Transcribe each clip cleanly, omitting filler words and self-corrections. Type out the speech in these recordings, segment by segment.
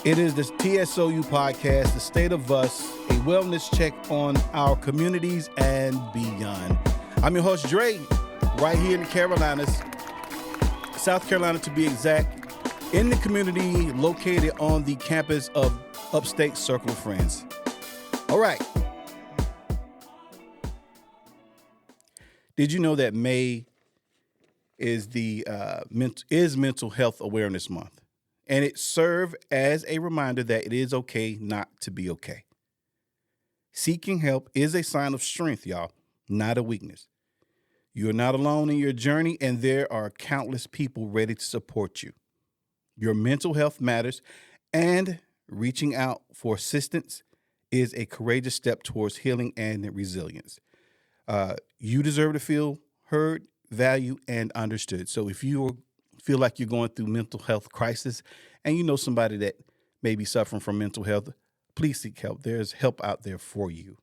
It is the TSOU podcast, The State of Us, a wellness check on our communities and beyond. I'm your host, Dre, right here in the Carolinas, South Carolina to be exact, in the community located on the campus of Upstate Circle of Friends. All right. Did you know that May is Mental Health Awareness Month? And it serves as a reminder that it is okay not to be okay. Seeking help is a sign of strength, y'all, not a weakness. You're not alone in your journey, and there are countless people ready to support you. Your mental health matters, and reaching out for assistance is a courageous step towards healing and resilience. You deserve to feel heard, valued, and understood. So if you feel like you're going through mental health crisis and you know somebody that may be suffering from mental health, please seek help. There's help out there for you.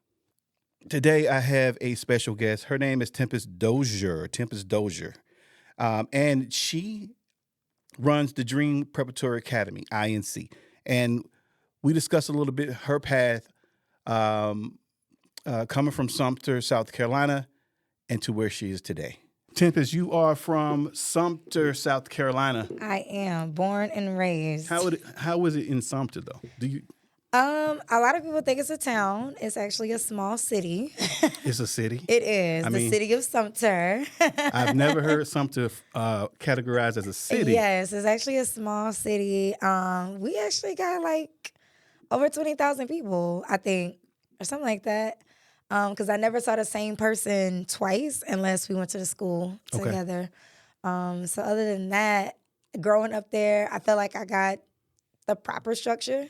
Today, I have a special guest. Her name is Tempestt Dozier. And she runs the Dream Preparatory Academy, INC. And we discussed a little bit her path coming from Sumter, South Carolina, and to where she is today. Tempestt, you are from Sumter, South Carolina. I am born and raised. How is it in Sumter though? A lot of people think it's a town. It's actually a small city. It's a city? It is. The city of Sumter. I've never heard Sumter categorized as a city. Yes, it's actually a small city. We actually got like over 20,000 people, I think, or something like that. Because I never saw the same person twice unless we went to the school together. So other than that, growing up there, I felt like I got the proper structure.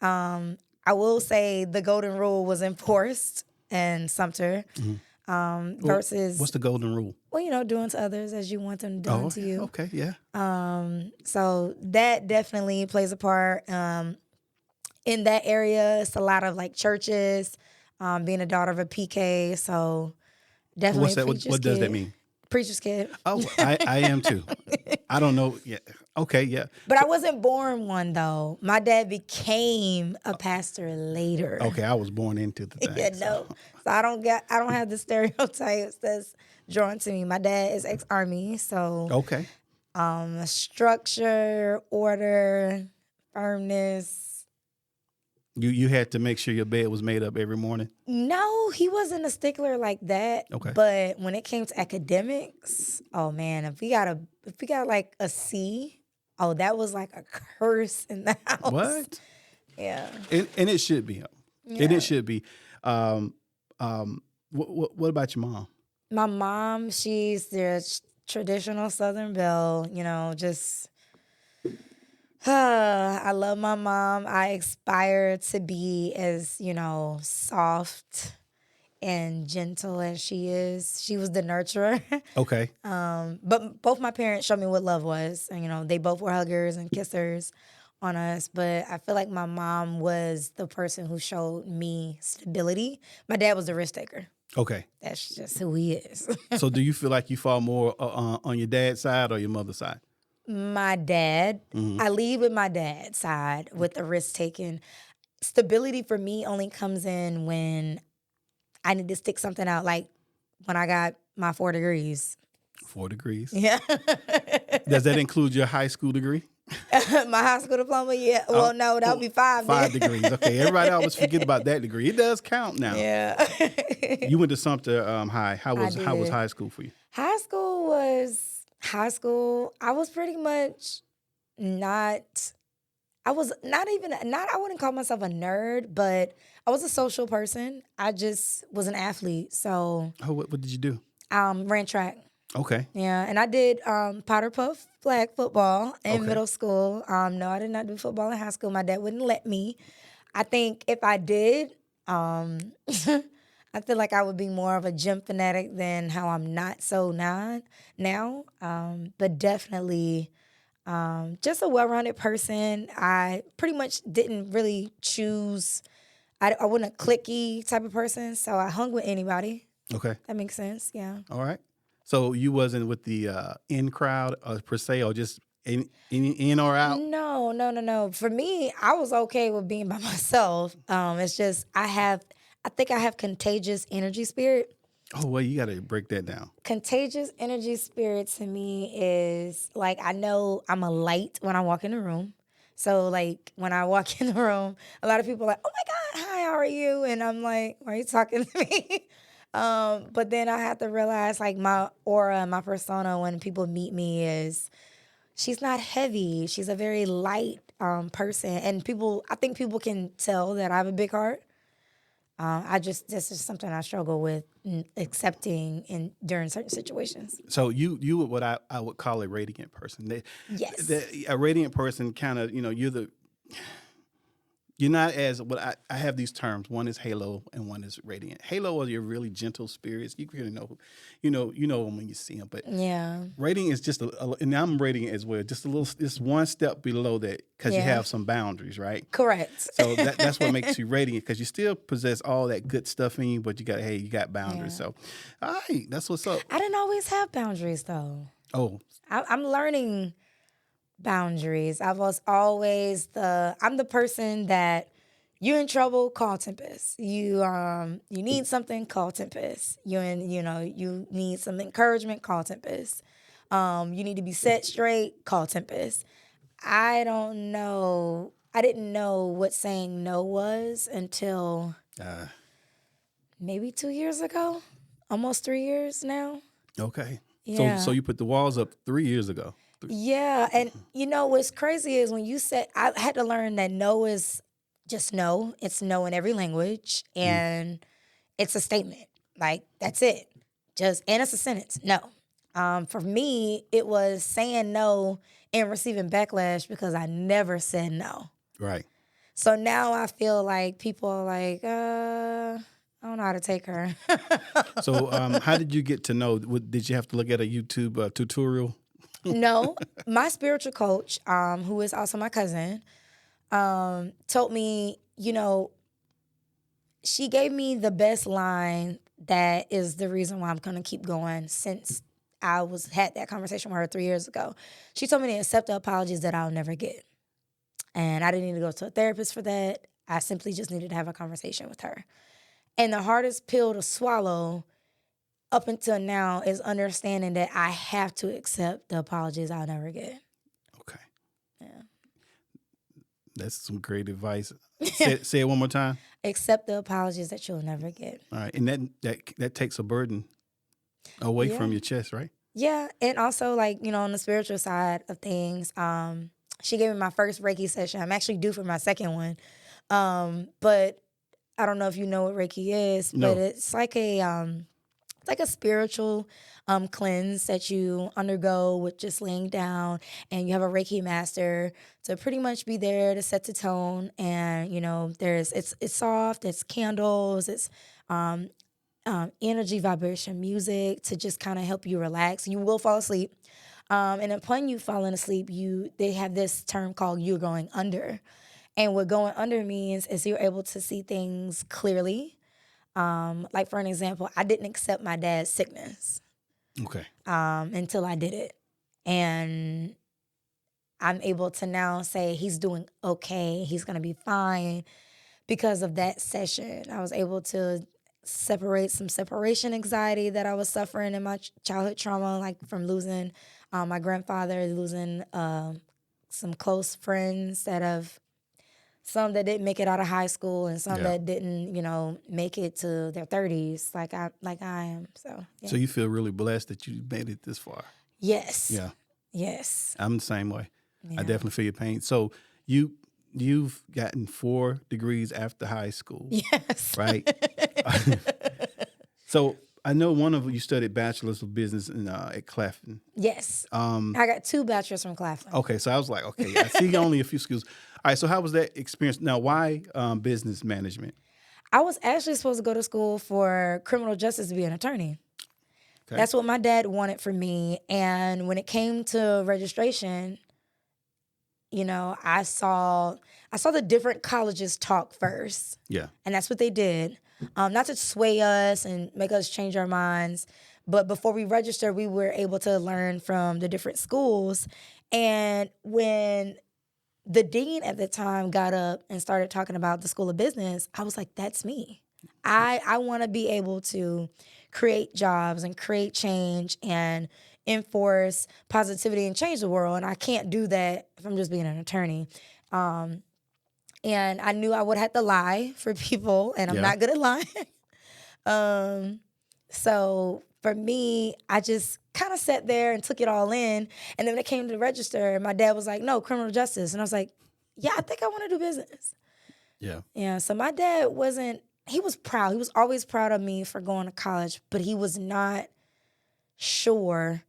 I will say the golden rule was enforced in Sumter versus... What's the golden rule? Well, doing to others as you want them done to you. Okay, yeah. So that definitely plays a part. In that area, it's a lot of like churches. Being a daughter of a PK, so definitely What's that? preacher's What does kid. that mean? Preacher's kid. Oh, I am too. I don't know. Yeah. Okay, yeah. But I wasn't born one, though. My dad became a pastor later. Okay, I was born into the thing. Yeah, no. So I don't have the stereotypes that's drawn to me. My dad is ex-Army, so okay. Structure, order, firmness. You had to make sure your bed was made up every morning? No, he wasn't a stickler like that. Okay. But when it came to academics, oh man, if we got like a C, that was like a curse in the house. What? Yeah. And it should be. Yeah. And it should be. What about your mom? My mom, she's the traditional Southern belle, just... I love my mom. I aspire to be as, soft and gentle as she is. She was the nurturer. Okay. But both my parents showed me what love was. And, they both were huggers and kissers on us. But I feel like my mom was the person who showed me stability. My dad was the risk taker. Okay. That's just who he is. So do you feel like you fall more on your dad's side or your mother's side? My dad. Mm-hmm. I lead with my dad's side with the risk taking. Stability for me only comes in when I need to stick something out, like when I got my 4 degrees. 4 degrees? Yeah. Does that include your high school degree? My high school diploma, yeah. Well, no, that would be 5. 5 degrees. Okay, everybody always forget about that degree. It does count now. Yeah. You went to Sumter High. How was high school for you? High school, I was pretty much I wouldn't call myself a nerd, but I was a social person. I just was an athlete. So what did you do? Ran track. Okay. Yeah, and I did powder puff flag football in middle school. No, I did not do football in high school. My dad wouldn't let me. I think if I did, I feel like I would be more of a gym fanatic than how I'm not so now. But definitely just a well-rounded person. I pretty much didn't really choose. I wasn't a cliquey type of person, so I hung with anybody. Okay. That makes sense, yeah. All right. So you wasn't with the in crowd per se, or just in or out? No. For me, I was okay with being by myself. It's just I think I have contagious energy spirit. Oh, well, you got to break that down. Contagious energy spirit to me is like I know I'm a light when I walk in the room. So like when I walk in the room, a lot of people are like, "Oh my God, hi, how are you?" And I'm like, "Why are you talking to me?" But then I have to realize like my aura, my persona when people meet me is she's not heavy. She's a very light person, and I think people can tell that I have a big heart. This is something I struggle with accepting during certain situations. So you were what I would call a radiant person. Yes. A radiant person kind of, you're not as I have these terms. One is halo and one is radiant. Halo are your really gentle spirits. You really know, you know them when you see them. But Yeah. radiant is just and I'm radiant as well. Just one step below that because you have some boundaries, right? Correct. So that's what makes you radiant because you still possess all that good stuff in you, but you got boundaries. Yeah. So, all right, that's what's up. I didn't always have boundaries though. Oh, I'm learning boundaries. I was always I'm the person that you're in trouble, call Tempestt. You need something, call Tempestt. You need some encouragement, call Tempestt. You need to be set straight, call Tempestt. I don't know. I didn't know what saying no was until maybe 2 years ago, almost 3 years now. okay. Yeah. So you put the walls up 3 years ago. Yeah, and what's crazy is when you said I had to learn that no is just no. It's no in every language, and it's a statement. Like that's it. And it's a sentence. No. For me, it was saying no and receiving backlash because I never said no. Right. So now I feel like people are like, I don't know how to take her. So how did you get to know? Did you have to look at a YouTube tutorial? No, my spiritual coach, who is also my cousin, told me, she gave me the best line that is the reason why I'm going to keep going since I had that conversation with her 3 years ago. She told me to accept the apologies that I'll never get. And I didn't need to go to a therapist for that. I simply just needed to have a conversation with her. And the hardest pill to swallow up until now is understanding that I have to accept the apologies I'll never get. Okay. Yeah. That's some great advice. Say it one more time. Accept the apologies that you'll never get. All right. And that takes a burden away from your chest, right? Yeah. And also, on the spiritual side of things, she gave me my first Reiki session. I'm actually due for my second one. But I don't know if you know what Reiki is, No. but it's like a spiritual cleanse that you undergo with just laying down, and you have a Reiki master to pretty much be there to set the tone. And it's soft, it's candles, it's energy vibration music to just kind of help you relax. You will fall asleep, and upon you falling asleep, they have this term called "you're going under," and what going under means is you're able to see things clearly. Like for an example, I didn't accept my dad's sickness. Okay. Until I did it. And I'm able to now say he's doing okay. He's going to be fine. Because of that session, I was able to separate some separation anxiety that I was suffering in my childhood trauma, like from losing my grandfather, losing some close friends some that didn't make it out of high school and some that didn't, make it to their 30s like I am. So, yeah. So you feel really blessed that you made it this far. Yes. Yeah. Yes. I'm the same way. Yeah. I definitely feel your pain. So you've gotten 4 degrees after high school. Yes. Right? So I know one of you studied bachelor's of business at Claflin. Yes. I got 2 bachelors from Claflin. Okay, so I was like, okay, I see only a few schools. All right, so how was that experience? Now, why business management? I was actually supposed to go to school for criminal justice to be an attorney. Okay. That's what my dad wanted for me. And when it came to registration, I saw the different colleges talk first. Yeah. And that's what they did. Not to sway us and make us change our minds, But before we registered, we were able to learn from the different schools. And when the dean at the time got up and started talking about the School of Business, I was like, that's me. I want to be able to create jobs and create change and enforce positivity and change the world. And I can't do that if I'm just being an attorney. And I knew I would have to lie for people, and I'm not good at lying. So for me, I just kind of sat there and took it all in. And then when it came to register, my dad was like, no, criminal justice. And I was like, yeah, I think I want to do business. Yeah. Yeah. So my dad he was proud. He was always proud of me for going to college, but he was not sure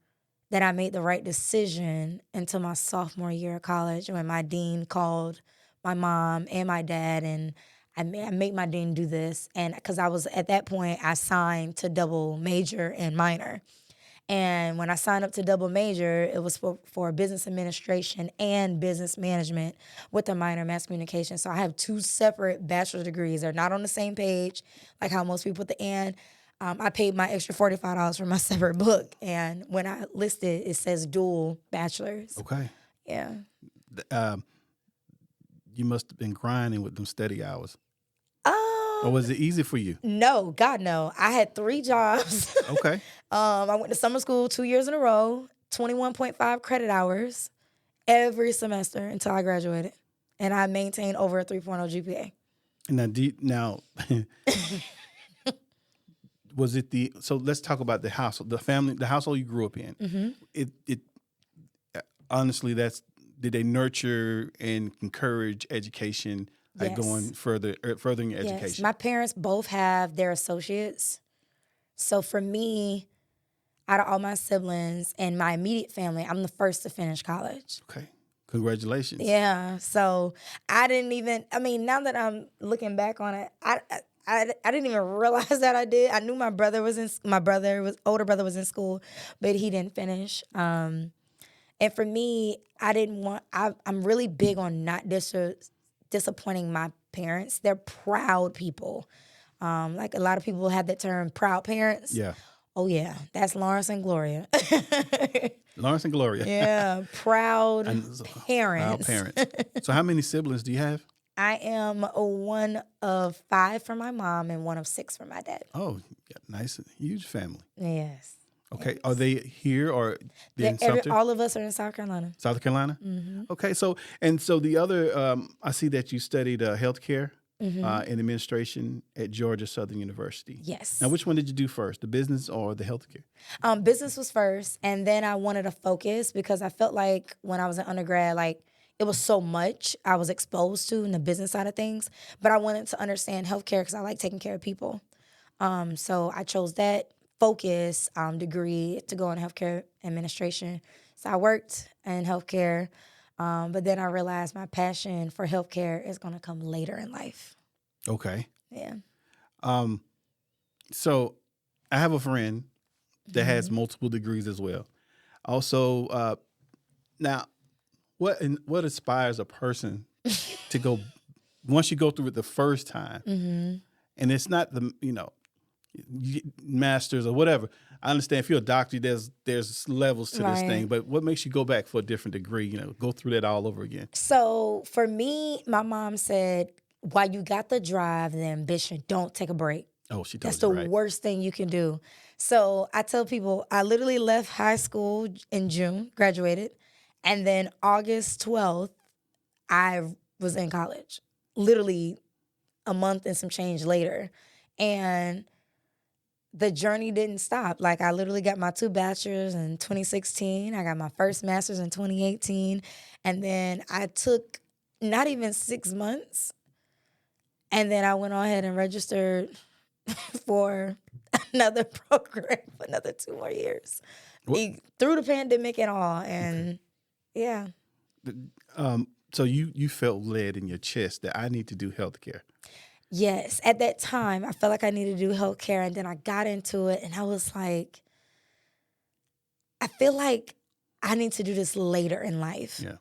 that I made the right decision until my sophomore year of college when my dean called my mom and my dad, and I made my dean do this. And because I was, at that point, I signed to double major and minor. And when I signed up to double major, it was for business administration and business management with a minor in mass communication. So I have 2 separate bachelor's degrees. They're not on the same page, like how most people at the end. I paid my extra $45 for my separate book. And when I listed, it says dual bachelor's. Okay. Yeah. You must have been grinding with them study hours. Or was it easy for you? No, God, no. I had 3 jobs. Okay. I went to summer school 2 years in a row, 21.5 credit hours every semester until I graduated. And I maintained over a 3.0 GPA. Now, was it so let's talk about the household, the household you grew up in. Mm-hmm. It honestly, did they nurture and encourage education, like going furthering your education? Yes. My parents both have their associates. So for me, out of all my siblings and my immediate family, I'm the first to finish college. Okay. Congratulations. Yeah. So I didn't even, now that I'm looking back on it, I didn't even realize that I did. I knew my older brother was in school, but he didn't finish. And for me, I'm really big on not disappointing my parents. They're proud people. Like a lot of people have that term, proud parents. Yeah. Oh, yeah. That's Lawrence and Gloria. Lawrence and Gloria. Yeah. Proud parents. Proud parents. So how many siblings do you have? I am one of 5 from my mom and one of 6 from my dad. Oh, nice, huge family. Yes. Okay. Yes. Are they here or in Sumter? All of us are in South Carolina. South Carolina? Mm-hmm. Okay. So the other, I see that you studied healthcare and administration at Georgia Southern University. Yes. Now, which one did you do first, the business or the healthcare? Business was first, and then I wanted to focus because I felt like when I was an undergrad, like it was so much I was exposed to in the business side of things, but I wanted to understand healthcare because I like taking care of people. So I chose that focus degree to go in healthcare administration. So I worked in healthcare, but then I realized my passion for healthcare is going to come later in life. Okay. Yeah. So I have a friend that has multiple degrees as well. Also, now, what inspires a person to go once you go through it the first time, and it's not the masters or whatever. I understand if you're a doctor, there's levels to this thing, but what makes you go back for a different degree? Go through that all over again. So for me, my mom said, while you got the drive, the ambition, don't take a break. Oh, she told That's you, the right? worst thing you can do. So I tell people, I literally left high school in June, graduated, and then August 12th, I was in college. Literally a month and some change later. And the journey didn't stop. Like, I literally got my 2 bachelors in 2016. I got my first master's in 2018. And then I took not even 6 months. And then I went on ahead and registered for another program for another 2 more years. Through the pandemic and all. And yeah. So you felt led in your chest that I need to do healthcare. Yes. At that time, I felt like I needed to do healthcare, and then I got into it, and I was like, I feel like I need to do this later in life. Yeah.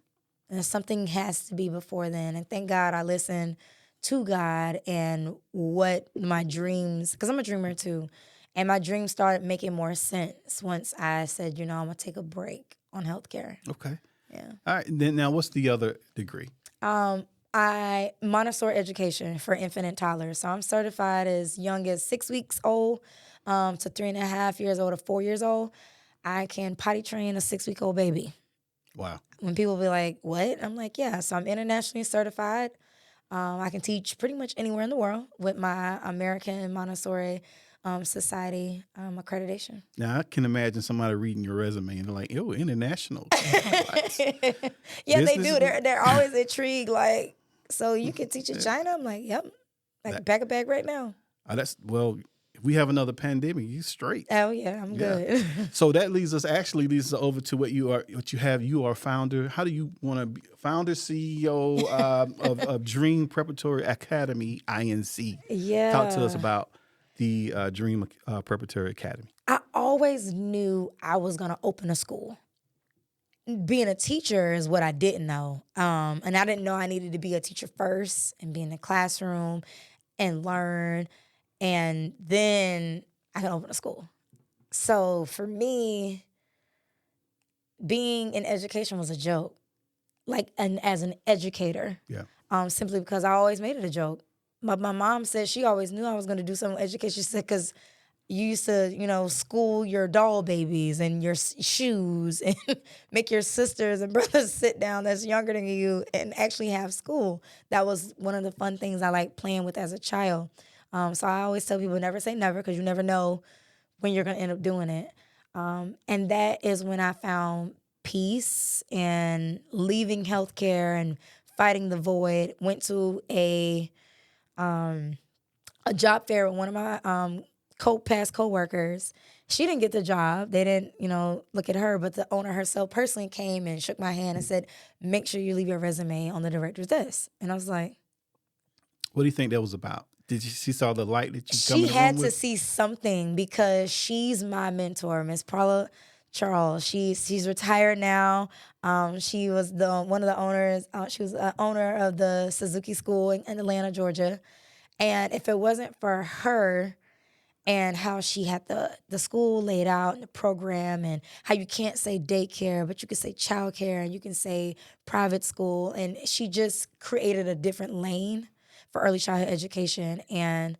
And something has to be before then. And thank God I listened to God and what my dreams, because I'm a dreamer too, And my dream started making more sense once I said, I'm going to take a break on healthcare. Okay. Yeah. All right. Then now, what's the other degree? I Montessori education for infant and toddlers. So I'm certified as young as 6 weeks old to 3.5 years old to 4 years old. I can potty train a 6-week-old baby. Wow. When people be like, what? I'm like, yeah. So I'm internationally certified. I can teach pretty much anywhere in the world with my American Montessori Society accreditation. Now, I can imagine somebody reading your resume and they're like, "Oh, international." Yeah, they do. They're always intrigued. Like, so you can teach in China? I'm like, yep. I can pack a bag right now. If we have another pandemic, you straight. Oh yeah, I'm good. So that leads us over to what you have. You are founder. How do you want to be founder, CEO of Dream Preparatory Academy, INC? Yeah. Talk to us about the Dream Preparatory Academy. I always knew I was gonna open a school. Being a teacher is what I didn't know. And I didn't know I needed to be a teacher first and be in the classroom and learn. And then I can open a school. So for me, being in education was a joke. As an educator. Yeah. Simply because I always made it a joke. My mom said she always knew I was going to do something with education. She said, because you used to, school your doll babies and your shoes and make your sisters and brothers sit down that's younger than you and actually have school. That was one of the fun things I liked playing with as a child. So I always tell people never say never because you never know when you're going to end up doing it. And that is when I found peace and leaving healthcare and fighting the void. Went to a job fair with one of my past coworkers. She didn't get the job. They didn't, look at her, but the owner herself personally came and shook my hand and said, make sure you leave your resume on the director's desk. And I was like, what do you think that was about? She saw the light that you come in the room with? She had to see something because she's my mentor, Miss Paula Charles. She's retired now. She was one of the owners. She was the owner of the Suzuki School in Atlanta, Georgia. And if it wasn't for her and how she had the school laid out and the program and how you can't say daycare, but you can say childcare and you can say private school. And she just created a different lane for early childhood education. And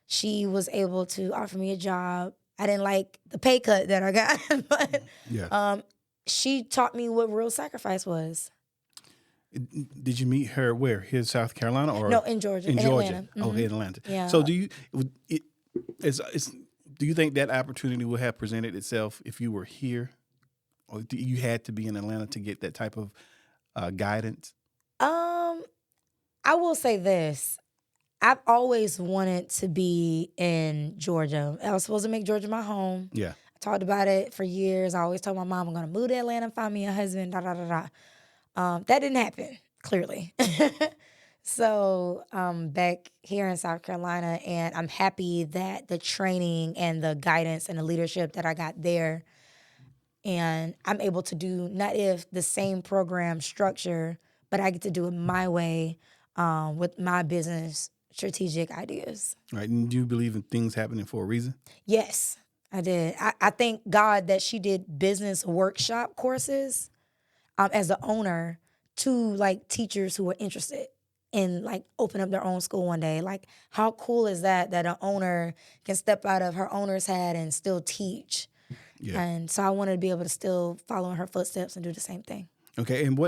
she was able to offer me a job. I didn't like the pay cut that I got, but she taught me what real sacrifice was. Did you meet her where? Here in South Carolina or no, in Georgia? In Georgia. Atlanta. Oh, in Atlanta. Yeah. So do you think that opportunity would have presented itself if you were here, or you had to be in Atlanta to get that type of guidance? I will say this. I've always wanted to be in Georgia. I was supposed to make Georgia my home. Yeah. I talked about it for years. I always told my mom I'm going to move to Atlanta and find me a husband, That didn't happen, clearly. So back here in South Carolina, and I'm happy that the training and the guidance and the leadership that I got there, and I'm able to do not if the same program structure, but I get to do it my way with my business strategic ideas. Right. And do you believe in things happening for a reason? Yes, I did. I thank God that she did business workshop courses as the owner to teachers who were interested in open up their own school one day. How cool is that an owner can step out of her owner's hat and still teach? Yeah. And so I wanted to be able to still follow in her footsteps and do the same thing. Okay. And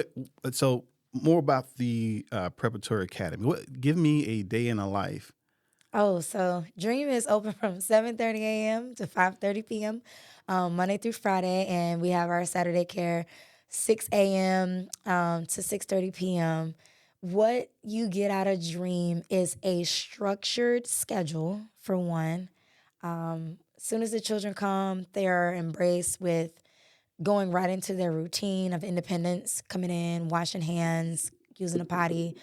so more about the Preparatory Academy. Give me a day in a life. Oh, so Dream is open from 7:30 a.m. to 5:30 p.m. Monday through Friday, and we have our Saturday care 6 a.m. To 6:30 p.m. What you get out of Dream is a structured schedule, for one. As soon as the children come, they are embraced with going right into their routine of independence, coming in, washing hands, using a potty,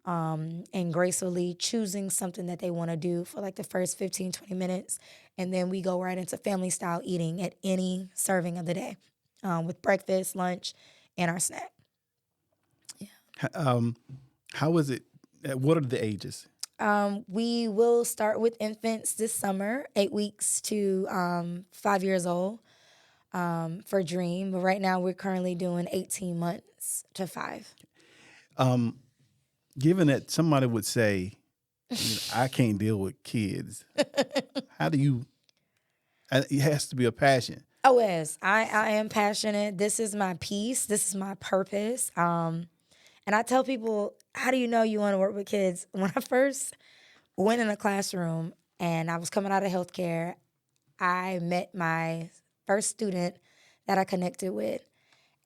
and gracefully choosing something that they want to do for the first 15, 20 minutes. And then we go right into family style eating at any serving of the day with breakfast, lunch, and our snack. Yeah. How is it? What are the ages? We will start with infants this summer, 8 weeks to 5 years old, for Dream. But right now we're currently doing 18 months to 5. Given that somebody would say, I can't deal with kids, how do you? It has to be a passion. Oh, yes. I am passionate. This is my peace. This is my purpose. And I tell people, how do you know you want to work with kids? When I first went in a classroom and I was coming out of healthcare, I met my first student that I connected with.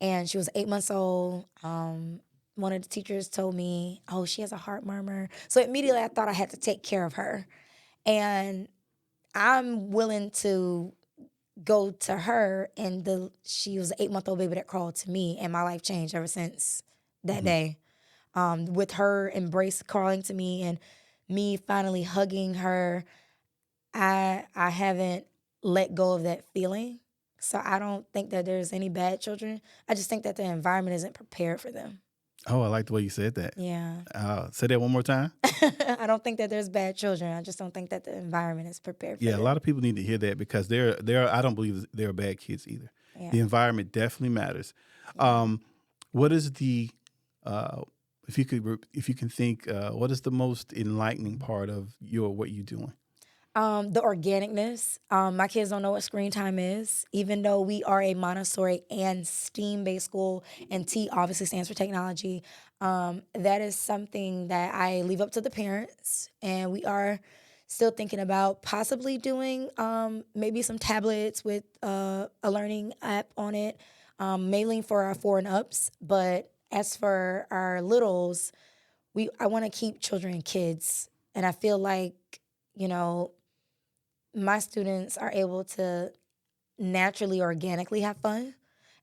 And she was 8 months old. One of the teachers told me, oh, she has a heart murmur. So immediately I thought I had to take care of her. And I'm willing to go to her, and she was an 8-month-old baby that crawled to me, and my life changed ever since that day. With her embrace crawling to me and me finally hugging her, I haven't let go of that feeling. So I don't think that there's any bad children. I just think that the environment isn't prepared for them. Oh, I like the way you said that. Yeah. Say that one more time. I don't think that there's bad children. I just don't think that the environment is prepared for them. Yeah, a lot of people need to hear that because I don't believe there are bad kids either. Yeah. The environment definitely matters. What is the if you can think, what is the most enlightening part of what you're doing? The organicness. My kids don't know what screen time is, even though we are a Montessori and STEAM-based school, and T obviously stands for technology. That is something that I leave up to the parents, and we are still thinking about possibly doing maybe some tablets with a learning app on it, mainly for our 4 and ups. But as for our littles, I want to keep children kids, and I feel like, my students are able to naturally, organically have fun,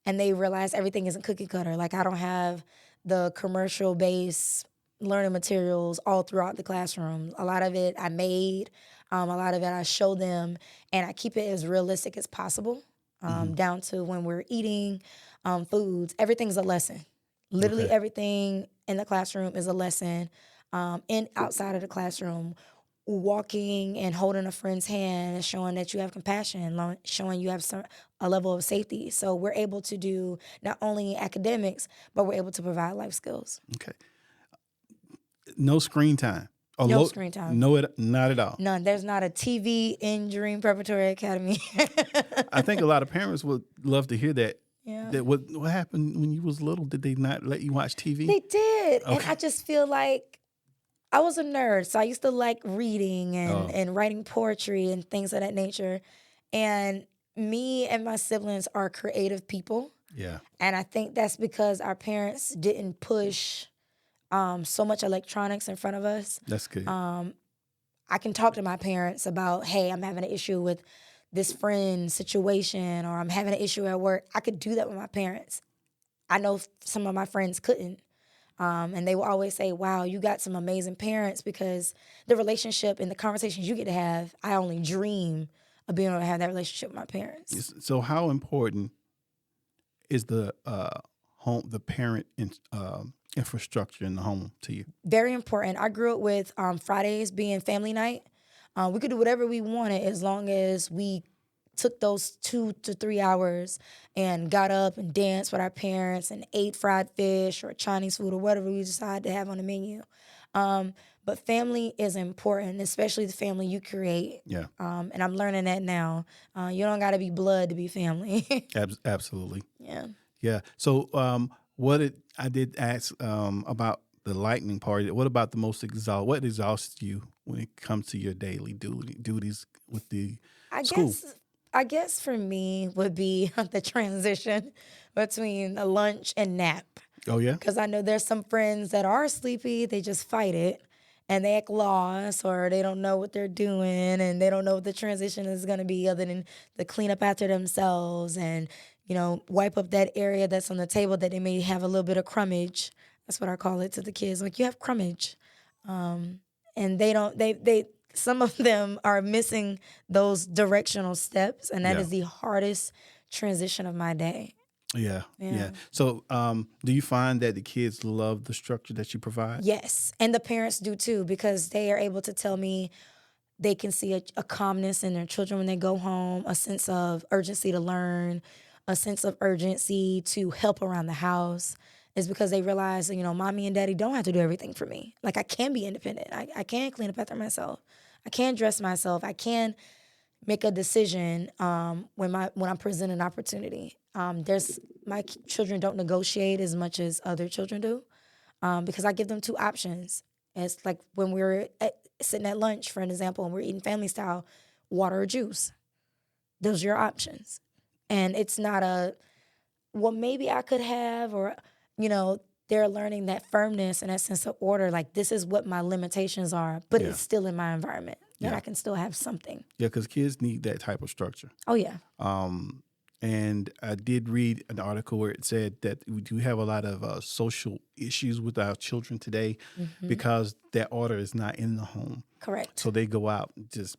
and they realize everything isn't cookie cutter. Like, I don't have the commercial-based learning materials all throughout the classroom. A lot of it I made, a lot of it I show them, and I keep it as realistic as possible, down to when we're eating foods. Everything's a lesson. Literally everything in the classroom is a lesson. Outside of the classroom, walking and holding a friend's hand and showing that you have compassion, showing you have a level of safety. So we're able to do not only academics, but we're able to provide life skills. Okay. No screen time. No screen time. No, not at all. None. There's not a TV in Dream Preparatory Academy. I think a lot of parents would love to hear that. Yeah. That what happened when you was little? Did they not let you watch TV? They did. Okay. And I just feel like I was a nerd, so I used to like reading and writing poetry and things of that nature. And me and my siblings are creative people. Yeah. And I think that's because our parents didn't push so much electronics in front of us. That's good. I can talk to my parents about, hey, I'm having an issue with this friend situation, or I'm having an issue at work. I could do that with my parents. I know some of my friends couldn't. And they will always say, wow, you got some amazing parents, because the relationship and the conversations you get to have, I only dream of being able to have that relationship with my parents. So how important is the parent infrastructure in the home to you? Very important. I grew up with Fridays being family night. We could do whatever we wanted as long as we took those 2 to 3 hours and got up and danced with our parents and ate fried fish or Chinese food or whatever we decide to have on the menu. But family is important, especially the family you create. Yeah. And I'm learning that now. You don't got to be blood to be family. Absolutely. Yeah. Yeah. So I did ask about the lightning part. What about the most what exhausts you when it comes to your daily duties with the school? I guess for me would be the transition between a lunch and nap. Oh, yeah? Because I know there's some friends that are sleepy, they just fight it, and they act lost, or they don't know what they're doing, and they don't know what the transition is going to be other than to clean up after themselves and, wipe up that area that's on the table that they may have a little bit of crummage. That's what I call it to the kids. Like, you have crummage. And some of them are missing those directional steps, and that is the hardest transition of my day. Yeah. Yeah. So, do you find that the kids love the structure that you provide? Yes, and the parents do too, because they are able to tell me they can see a calmness in their children when they go home, a sense of urgency to learn, a sense of urgency to help around the house. Is because they realize, mommy and daddy don't have to do everything for me. Like, I can be independent. I can clean up after myself. I can dress myself. I can make a decision when I'm presented an opportunity. My children don't negotiate as much as other children do, because I give them two options. It's like when we're sitting at lunch, for an example, and we're eating family style, water or juice. Those are your options. And it's not well, maybe I could have, or, they're learning that firmness and that sense of order. Like, this is what my limitations are, but it's still in my environment that I can still have something. Yeah, because kids need that type of structure. Oh, yeah. And I did read an article where it said that we do have a lot of social issues with our children today because that order is not in the home. Correct. So they go out just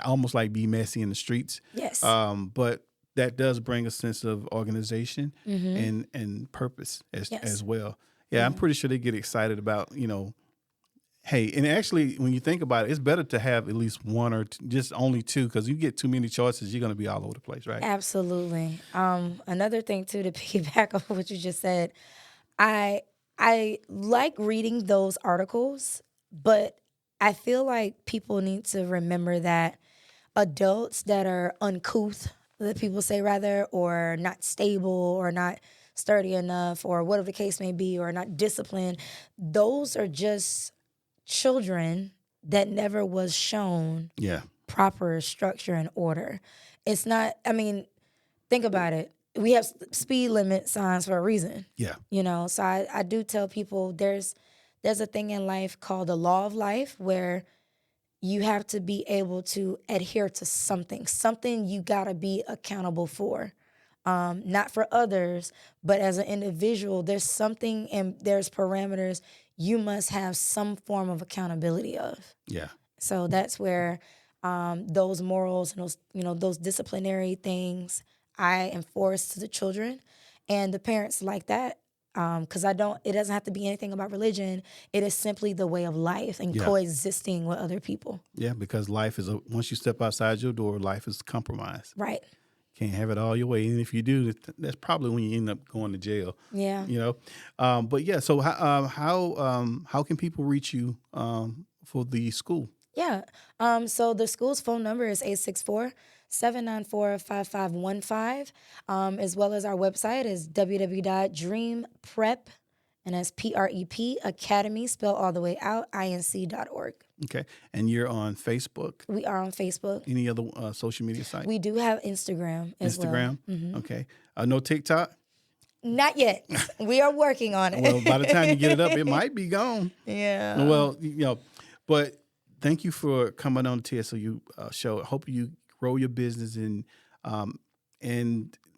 almost like be messy in the streets. Yes. But that does bring a sense of organization and purpose as well. Yeah, I'm pretty sure they get excited about, hey, and actually, when you think about it, it's better to have at least one or just only two, because you get too many choices, you're going to be all over the place, right? Absolutely. Another thing, too, to piggyback off what you just said, I like reading those articles, but I feel like people need to remember that adults that are uncouth, that people say rather, or not stable or not sturdy enough, or whatever the case may be, or not disciplined, those are just children that never was shown proper structure and order. It's not, think about it. We have speed limit signs for a reason. Yeah. So I do tell people there's a thing in life called the law of life, where you have to be able to adhere to something you gotta be accountable for. Not for others, but as an individual, there's something and there's parameters you must have some form of accountability of. Yeah. So that's where those morals and those disciplinary things I enforce to the children and the parents like that. Because it doesn't have to be anything about religion. It is simply the way of life and coexisting with other people. Yeah, because life is once you step outside your door, life is compromised. Right. Can't have it all your way, and if you do, that's probably when you end up going to jail. Yeah. But yeah. So how can people reach you for the school? Yeah. So the school's phone number is 864-794-5515, as well as our website is www.dreamprep, and that's PREP Academy, spelled all the way out, inc.org. Okay. And you're on Facebook? We are on Facebook. Any other social media sites? We do have Instagram as well. Instagram? Mm-hmm. Okay. No TikTok? Not yet. We are working on it. Well, by the time you get it up, it might be gone. Yeah. Well, but thank you for coming on the TSOU show. I hope you grow your business, and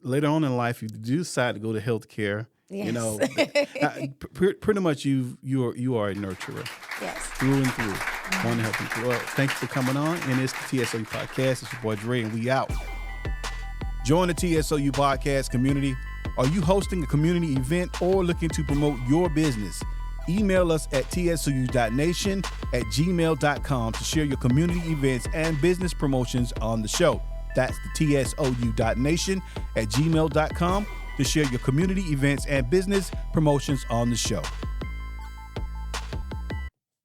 later on in life, if you do decide to go to healthcare, yes. Pretty much you are a nurturer. Yes. Through and through. Mm-hmm. Want to help people. Well, thanks for coming on. And it's the TSOU Podcast. It's your boy Dre, and we out. Join the TSOU Podcast community. Are you hosting a community event or looking to promote your business? Email us at tsou.nation@gmail.com to share your community events and business promotions on the show. That's the tsou.nation@gmail.com to share your community events and business promotions on the show.